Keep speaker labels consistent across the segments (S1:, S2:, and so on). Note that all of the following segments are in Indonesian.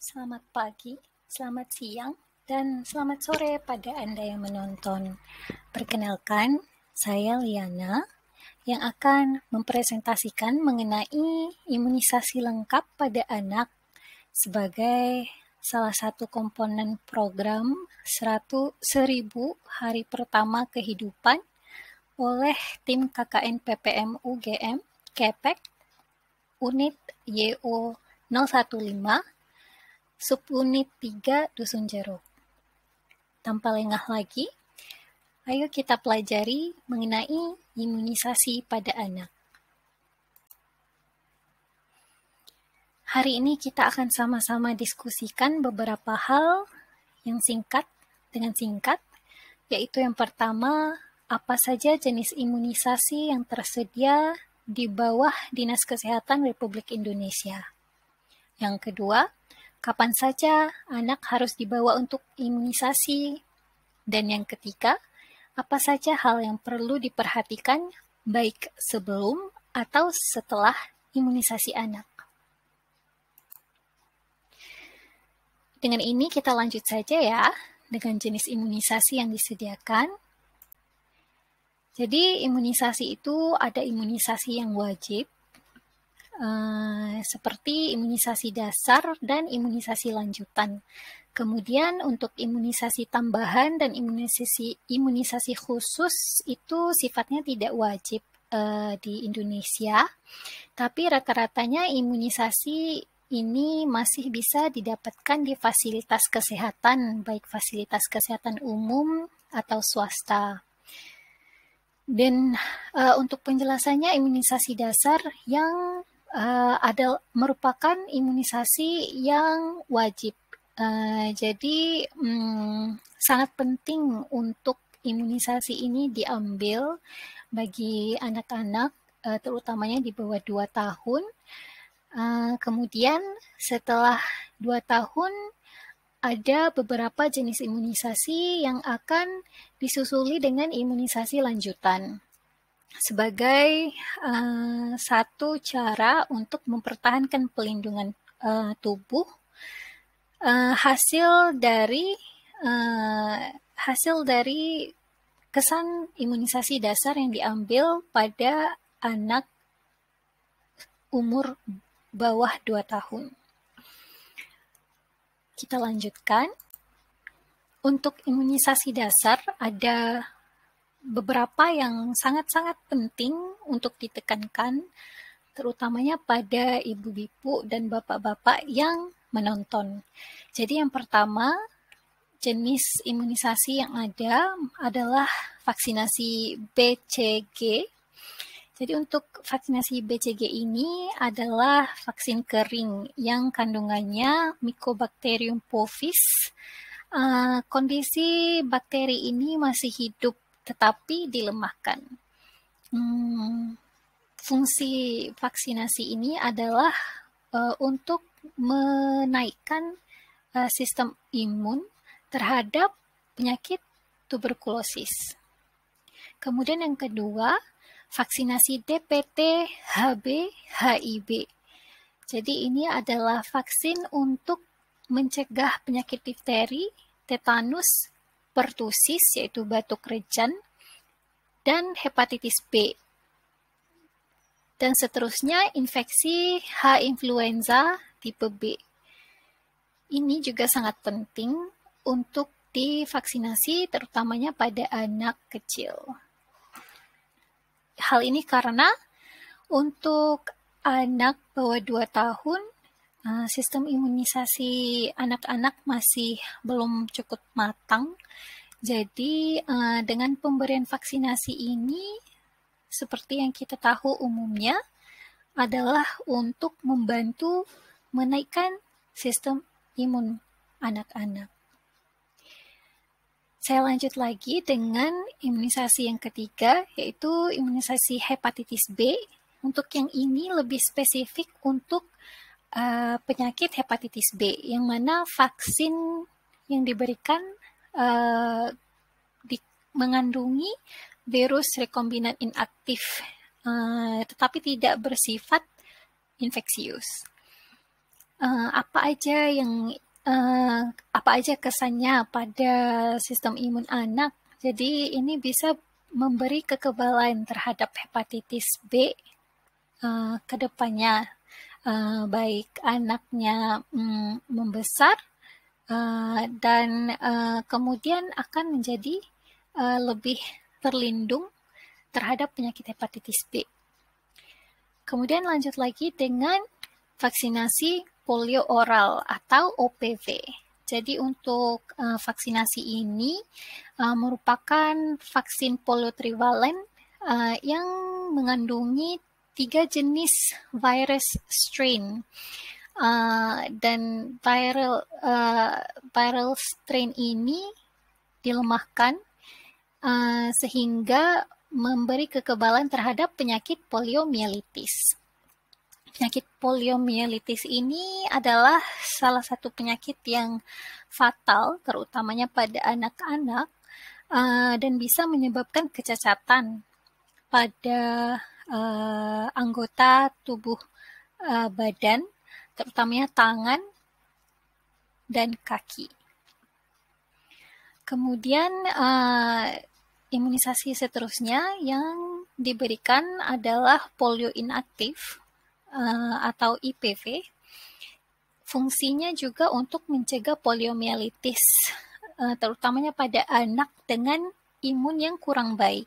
S1: Selamat pagi, selamat siang, dan selamat sore pada Anda yang menonton. Perkenalkan, saya Liana yang akan mempresentasikan mengenai imunisasi lengkap pada anak sebagai salah satu komponen program 1000 hari pertama kehidupan oleh tim KKN PPM UGM, KEPEK, Unit YO 015, Subunit 3 Dusun Jeruk. Tanpa lengah lagi, ayo kita pelajari mengenai imunisasi pada anak. Hari ini kita akan sama-sama diskusikan beberapa hal yang dengan singkat, yaitu yang pertama, apa saja jenis imunisasi yang tersedia di bawah Dinas Kesehatan Republik Indonesia. Yang kedua, kapan saja anak harus dibawa untuk imunisasi? Dan yang ketiga, apa saja hal yang perlu diperhatikan baik sebelum atau setelah imunisasi anak? Dengan ini kita lanjut saja ya, dengan jenis imunisasi yang disediakan. Jadi imunisasi itu ada imunisasi yang wajib, seperti imunisasi dasar dan imunisasi lanjutan. Kemudian untuk imunisasi tambahan dan imunisasi khusus itu sifatnya tidak wajib di Indonesia, tapi rata-ratanya imunisasi ini masih bisa didapatkan di fasilitas kesehatan, baik fasilitas kesehatan umum atau swasta. Dan untuk penjelasannya, imunisasi dasar yang merupakan imunisasi yang wajib. Jadi sangat penting untuk imunisasi ini diambil bagi anak-anak, terutamanya di bawah 2 tahun. Kemudian setelah 2 tahun ada beberapa jenis imunisasi yang akan disusuli dengan imunisasi lanjutan sebagai satu cara untuk mempertahankan pelindungan tubuh hasil dari kesan imunisasi dasar yang diambil pada anak umur bawah 2 tahun. Kita lanjutkan. Untuk imunisasi dasar ada beberapa yang sangat-sangat penting untuk ditekankan, terutamanya pada ibu-ibu dan bapak-bapak yang menonton. Jadi yang pertama, jenis imunisasi yang ada adalah vaksinasi BCG. Jadi untuk vaksinasi BCG ini adalah vaksin kering yang kandungannya Mycobacterium bovis. Kondisi bakteri ini masih hidup tetapi dilemahkan. Fungsi vaksinasi ini adalah untuk menaikkan sistem imun terhadap penyakit tuberkulosis. Kemudian yang kedua, vaksinasi DPT HB HIV. Jadi ini adalah vaksin untuk mencegah penyakit difteri, tetanus, pertusis yaitu batuk rejan, dan hepatitis B. Dan seterusnya infeksi H influenza tipe B. Ini juga sangat penting untuk divaksinasi terutamanya pada anak kecil. Hal ini karena untuk anak bawah 2 tahun, sistem imunisasi anak-anak masih belum cukup matang. Jadi dengan pemberian vaksinasi ini, seperti yang kita tahu umumnya, adalah untuk membantu menaikkan sistem imun anak-anak. Saya lanjut lagi dengan imunisasi yang ketiga, yaitu imunisasi hepatitis B. Untuk yang ini lebih spesifik untuk penyakit hepatitis B, yang mana vaksin yang diberikan mengandungi virus rekombinan inaktif, tetapi tidak bersifat infeksius. apa aja kesannya pada sistem imun anak. Jadi ini bisa memberi kekebalan terhadap hepatitis B ke depannya, baik anaknya membesar dan kemudian akan menjadi lebih terlindung terhadap penyakit hepatitis B. Kemudian lanjut lagi dengan vaksinasi polio oral atau OPV. Jadi untuk vaksinasi ini merupakan vaksin polio trivalen yang mengandungi 3 jenis virus strain. Dan viral strain ini dilemahkan sehingga memberi kekebalan terhadap penyakit poliomielitis. Penyakit poliomielitis ini adalah salah satu penyakit yang fatal, terutamanya pada anak-anak, dan bisa menyebabkan kecacatan pada anggota tubuh badan, terutamanya tangan dan kaki. Kemudian imunisasi seterusnya yang diberikan adalah polio inaktif atau IPV. Fungsinya juga untuk mencegah poliomielitis, terutamanya pada anak dengan imun yang kurang baik.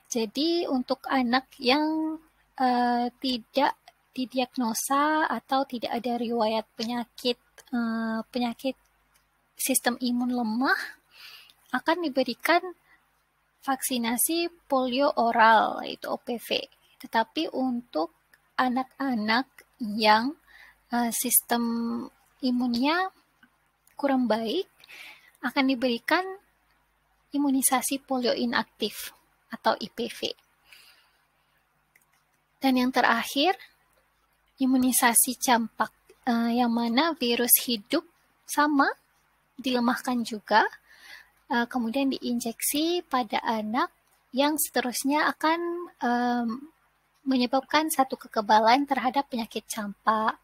S1: Jadi untuk anak yang tidak didiagnosa atau tidak ada riwayat penyakit sistem imun lemah, akan diberikan vaksinasi polio oral, yaitu OPV. Tetapi untuk anak-anak yang sistem imunnya kurang baik, akan diberikan imunisasi polio inaktif atau IPV. Dan yang terakhir, imunisasi campak, yang mana virus hidup sama, dilemahkan juga, kemudian diinjeksi pada anak yang seterusnya akan menyebabkan satu kekebalan terhadap penyakit campak.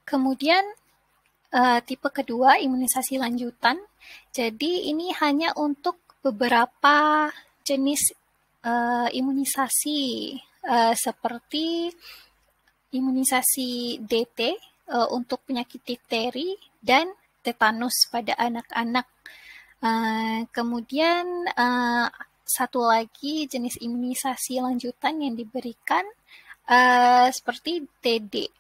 S1: Kemudian tipe kedua, imunisasi lanjutan. Jadi ini hanya untuk beberapa jenis imunisasi seperti imunisasi DT untuk penyakit difteri dan tetanus pada anak-anak. Kemudian satu lagi jenis imunisasi lanjutan yang diberikan seperti TD.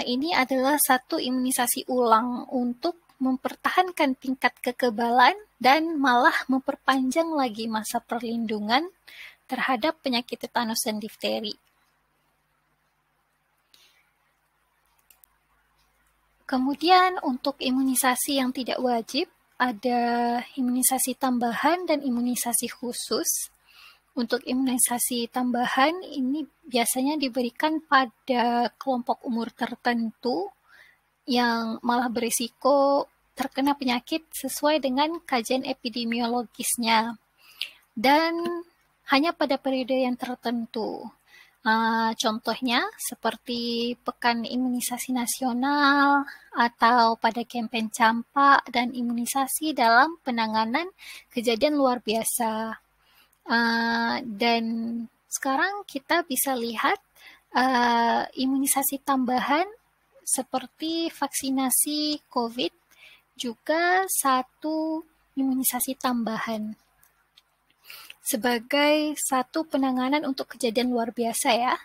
S1: Ini adalah satu imunisasi ulang untuk mempertahankan tingkat kekebalan dan malah memperpanjang lagi masa perlindungan terhadap penyakit tetanus dan difteri. Kemudian untuk imunisasi yang tidak wajib, ada imunisasi tambahan dan imunisasi khusus. Untuk imunisasi tambahan ini biasanya diberikan pada kelompok umur tertentu yang malah berisiko terkena penyakit sesuai dengan kajian epidemiologisnya. Dan hanya pada periode yang tertentu. Contohnya seperti Pekan Imunisasi Nasional atau pada kampanye campak dan imunisasi dalam penanganan kejadian luar biasa. Dan sekarang kita bisa lihat imunisasi tambahan seperti vaksinasi COVID juga satu imunisasi tambahan sebagai satu penanganan untuk kejadian luar biasa ya.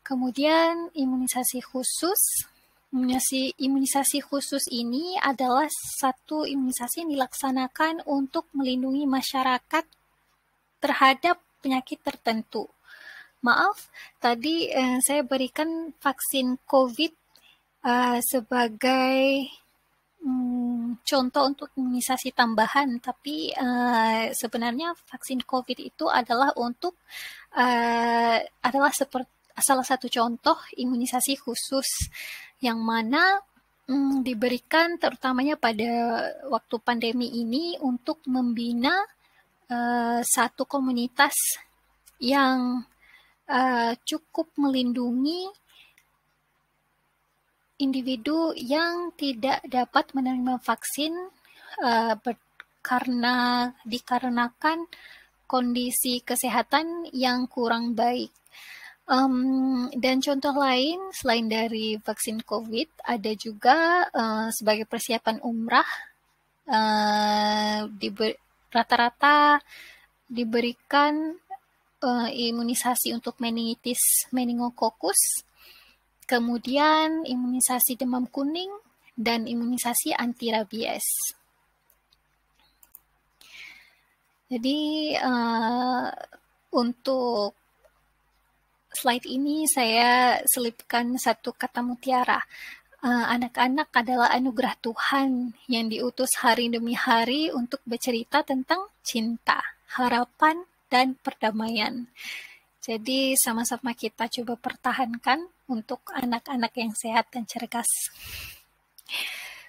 S1: Kemudian imunisasi khusus. Imunisasi khusus ini adalah satu imunisasi yang dilaksanakan untuk melindungi masyarakat terhadap penyakit tertentu. Maaf, tadi saya berikan vaksin COVID sebagai contoh untuk imunisasi tambahan, tapi sebenarnya vaksin COVID itu adalah salah satu contoh imunisasi khusus yang mana diberikan terutamanya pada waktu pandemi ini untuk membina satu komunitas yang cukup melindungi individu yang tidak dapat menerima vaksin dikarenakan kondisi kesehatan yang kurang baik. Dan contoh lain selain dari vaksin COVID, ada juga sebagai persiapan umrah, rata-rata diberikan imunisasi untuk meningitis meningokokus, kemudian imunisasi demam kuning, dan imunisasi anti rabies. Jadi untuk slide ini saya selipkan satu kata mutiara. Anak-anak adalah anugerah Tuhan yang diutus hari demi hari untuk bercerita tentang cinta, harapan, dan perdamaian. Jadi sama-sama kita coba pertahankan untuk anak-anak yang sehat dan cerdas.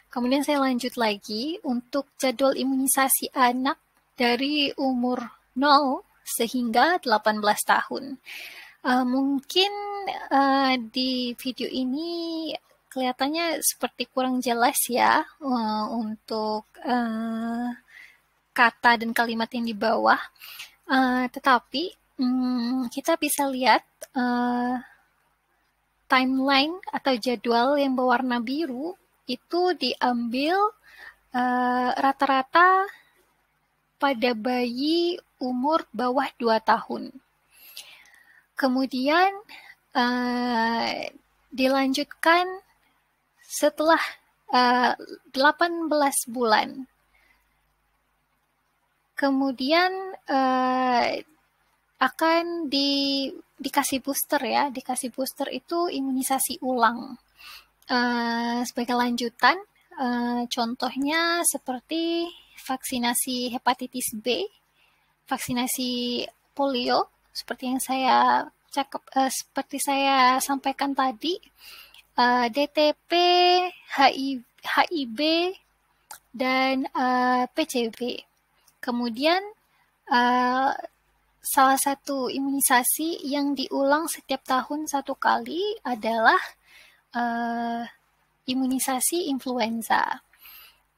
S1: Kemudian saya lanjut lagi untuk jadwal imunisasi anak dari umur 0 sehingga 18 tahun. Mungkin di video ini kelihatannya seperti kurang jelas ya untuk kata dan kalimat yang di bawah. Tetapi kita bisa lihat timeline atau jadwal yang berwarna biru itu diambil rata-rata pada bayi umur bawah 2 tahun. Kemudian dilanjutkan setelah 18 bulan. Kemudian akan dikasih booster ya. Dikasih booster itu imunisasi ulang. Sebagai lanjutan, contohnya seperti vaksinasi hepatitis B, vaksinasi polio, seperti yang seperti saya sampaikan tadi, DTP, HIV, dan PCV. Kemudian salah satu imunisasi yang diulang setiap tahun 1 kali adalah imunisasi influenza.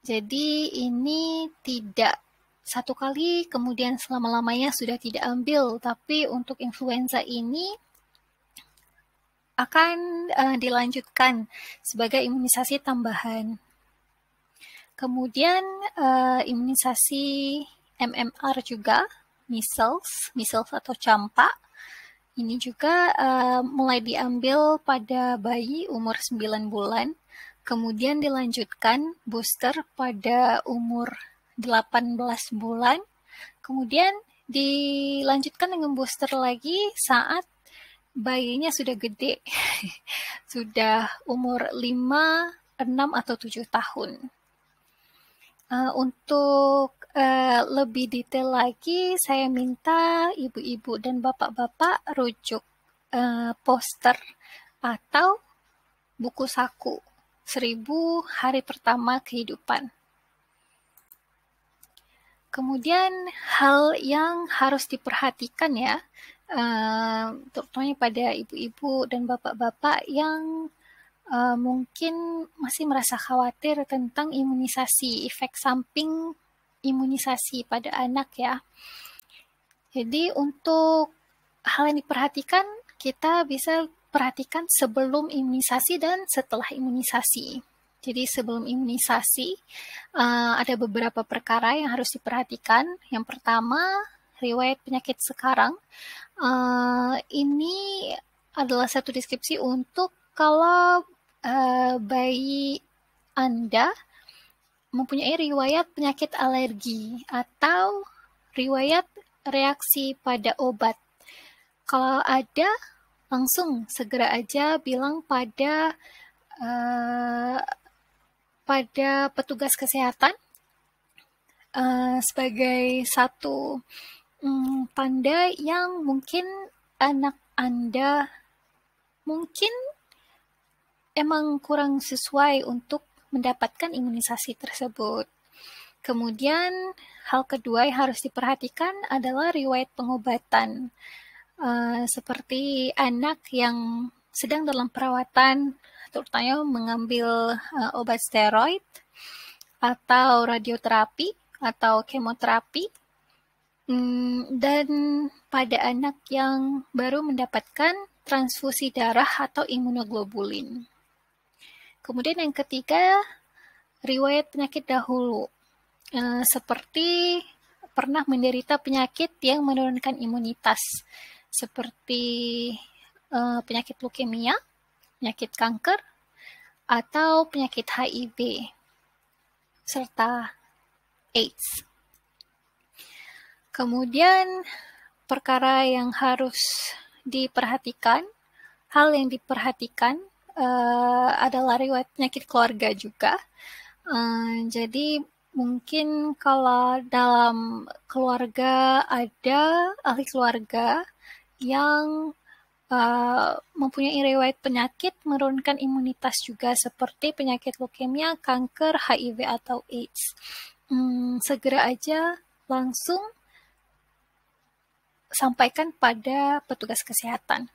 S1: Jadi ini tidak 1 kali kemudian selama-lamanya sudah tidak ambil, tapi untuk influenza ini akan dilanjutkan sebagai imunisasi tambahan. Kemudian imunisasi MMR juga, measles atau campak. Ini juga mulai diambil pada bayi umur 9 bulan, kemudian dilanjutkan booster pada umur 18 bulan, kemudian dilanjutkan dengan booster lagi saat bayinya sudah gede, sudah umur 5, 6, atau 7 tahun. Untuk lebih detail lagi, saya minta ibu-ibu dan bapak-bapak rujuk poster atau buku saku 1000 hari pertama kehidupan. Kemudian hal yang harus diperhatikan ya, terutama pada ibu-ibu dan bapak-bapak yang mungkin masih merasa khawatir tentang imunisasi, efek samping imunisasi pada anak ya. Jadi untuk hal yang diperhatikan, kita bisa perhatikan sebelum imunisasi dan setelah imunisasi. Jadi sebelum imunisasi ada beberapa perkara yang harus diperhatikan. Yang pertama, riwayat penyakit sekarang. Ini adalah satu deskripsi untuk kalau bayi Anda mempunyai riwayat penyakit alergi atau riwayat reaksi pada obat. Kalau ada, langsung segera aja bilang pada petugas kesehatan sebagai satu tanda yang mungkin anak Anda mungkin emang kurang sesuai untuk mendapatkan imunisasi tersebut. Kemudian hal kedua yang harus diperhatikan adalah riwayat pengobatan. seperti anak yang sedang dalam perawatan, terutama mengambil obat steroid atau radioterapi atau kemoterapi, dan pada anak yang baru mendapatkan transfusi darah atau imunoglobulin. Kemudian yang ketiga, riwayat penyakit dahulu, seperti pernah menderita penyakit yang menurunkan imunitas, seperti penyakit leukemia, penyakit kanker, atau penyakit HIV, serta AIDS. Kemudian perkara yang harus diperhatikan, hal yang diperhatikan adalah riwayat penyakit keluarga juga. Jadi mungkin kalau dalam keluarga ada ahli keluarga yang mempunyai riwayat penyakit menurunkan imunitas juga, seperti penyakit leukemia, kanker, HIV atau AIDS. Segera aja langsung sampaikan pada petugas kesehatan.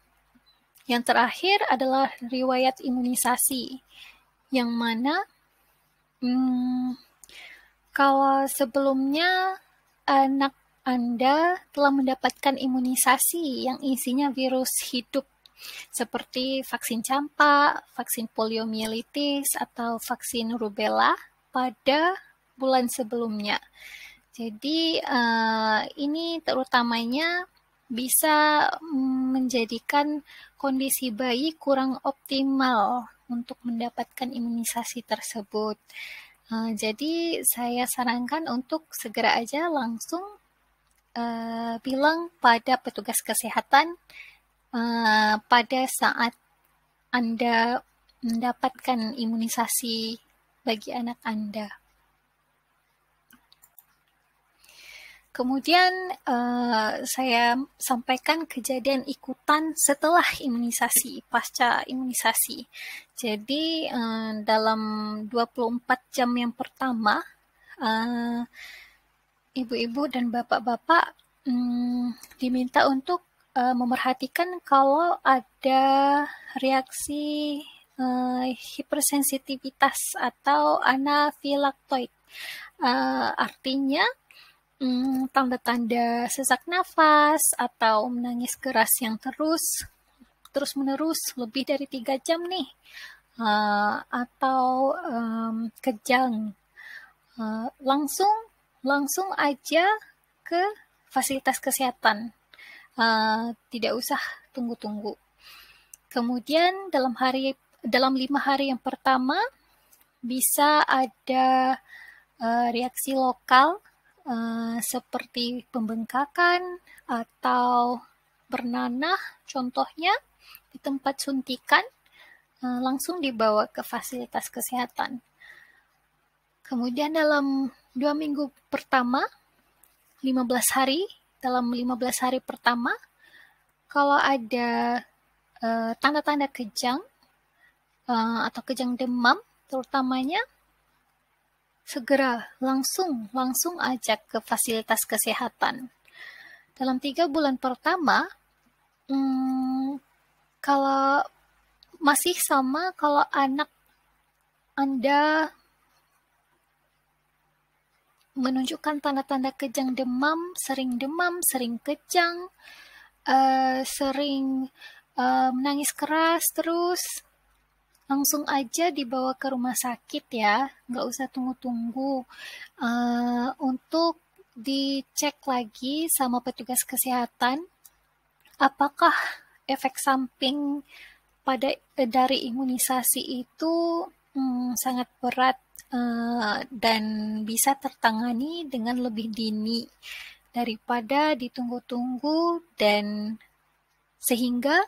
S1: Yang terakhir adalah riwayat imunisasi, yang mana kalau sebelumnya anak Anda telah mendapatkan imunisasi yang isinya virus hidup, seperti vaksin campak, vaksin poliomielitis, atau vaksin rubella pada bulan sebelumnya. Jadi ini terutamanya bisa menjadikan kondisi bayi kurang optimal untuk mendapatkan imunisasi tersebut. Jadi saya sarankan untuk segera aja langsung bilang pada petugas kesehatan pada saat Anda mendapatkan imunisasi bagi anak Anda. Kemudian saya sampaikan kejadian ikutan setelah imunisasi, pasca imunisasi. Jadi dalam 24 jam yang pertama, ibu-ibu dan bapak-bapak diminta untuk memerhatikan kalau ada reaksi hipersensitivitas atau anafilaktoid. Artinya tanda-tanda sesak nafas atau menangis keras yang terus-menerus lebih dari 3 jam nih, atau kejang, langsung aja ke fasilitas kesehatan, tidak usah tunggu-tunggu. Kemudian dalam 5 hari yang pertama bisa ada reaksi lokal seperti pembengkakan atau bernanah, contohnya di tempat suntikan, langsung dibawa ke fasilitas kesehatan. Kemudian dalam 2 minggu pertama, dalam 15 hari pertama, kalau ada tanda-tanda kejang atau kejang demam terutamanya, segera langsung ajak ke fasilitas kesehatan. Dalam 3 bulan pertama, kalau masih sama, kalau anak Anda menunjukkan tanda-tanda kejang demam, sering kejang, sering menangis keras terus, langsung aja dibawa ke rumah sakit ya, nggak usah tunggu-tunggu, untuk dicek lagi sama petugas kesehatan apakah efek samping dari imunisasi itu sangat berat dan bisa tertangani dengan lebih dini daripada ditunggu-tunggu dan sehingga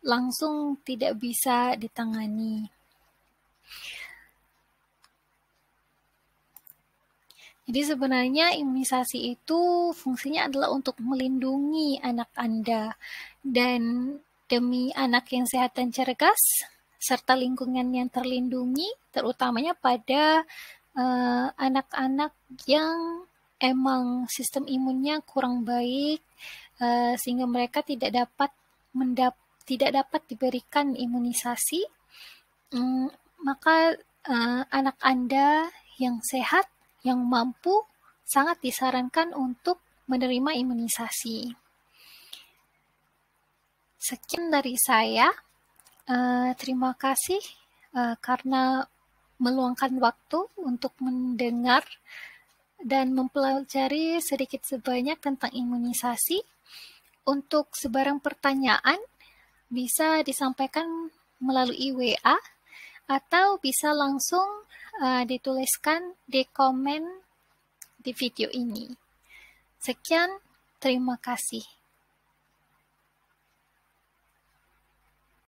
S1: langsung tidak bisa ditangani. Jadi sebenarnya imunisasi itu fungsinya adalah untuk melindungi anak Anda, dan demi anak yang sehat dan cergas, serta lingkungan yang terlindungi, terutamanya pada anak-anak yang emang sistem imunnya kurang baik, sehingga mereka tidak dapat diberikan imunisasi, maka anak Anda yang sehat, yang mampu, sangat disarankan untuk menerima imunisasi. Sekian dari saya. Terima kasih karena meluangkan waktu untuk mendengar dan mempelajari sedikit sebanyak tentang imunisasi. Untuk sebarang pertanyaan bisa disampaikan melalui WA atau bisa langsung dituliskan di komen di video ini. Sekian, terima kasih.